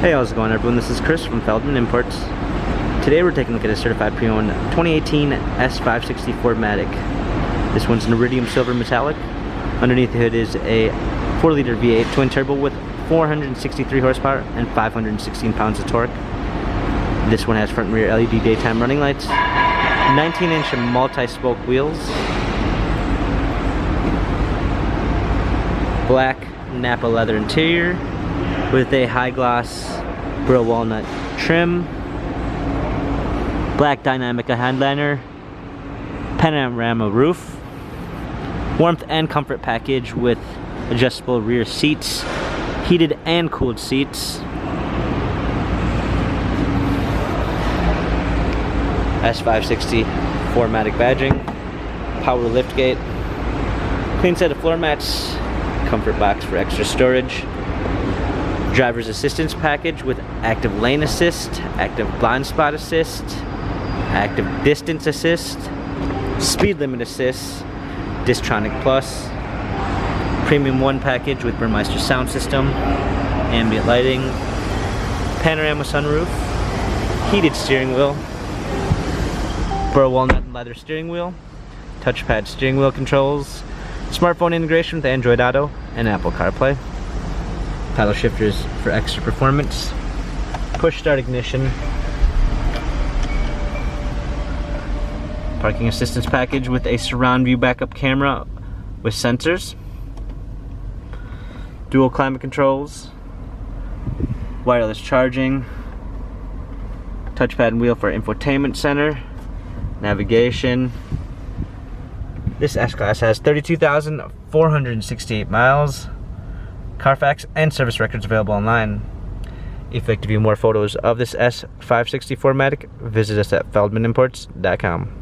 Hey, how's it going, everyone? This is Chris from Feldmann Imports. Today we're taking a look at a certified pre-owned 2018 S560 4MATIC. This one's an iridium silver metallic. Underneath the hood is a 4-liter V8 twin turbo with 463 horsepower and 516 pounds of torque. This one has front and rear LED daytime running lights, 19-inch multi-spoke wheels, black Napa leather interior with a high gloss burl walnut trim, black dynamic headliner, panorama roof, warmth and comfort package with adjustable rear seats, heated and cooled seats, S560 4MATIC badging, power liftgate, clean set of floor mats, comfort box for extra storage, driver's assistance package with active lane assist, active blind spot assist, active distance assist, speed limit assist, Distronic Plus, Premium 1 package with Burmeister sound system, ambient lighting, panorama sunroof, heated steering wheel, burl walnut and leather steering wheel, touchpad steering wheel controls, smartphone integration with Android Auto and Apple CarPlay, paddle shifters for extra performance, push start ignition, parking assistance package with a surround view backup camera with sensors, dual climate controls, wireless charging, touchpad and wheel for infotainment center, navigation. This S-Class has 32,468 miles, Carfax and service records available online. If you'd like to view more photos of this S560 4MATIC, visit us at feldmanimports.com.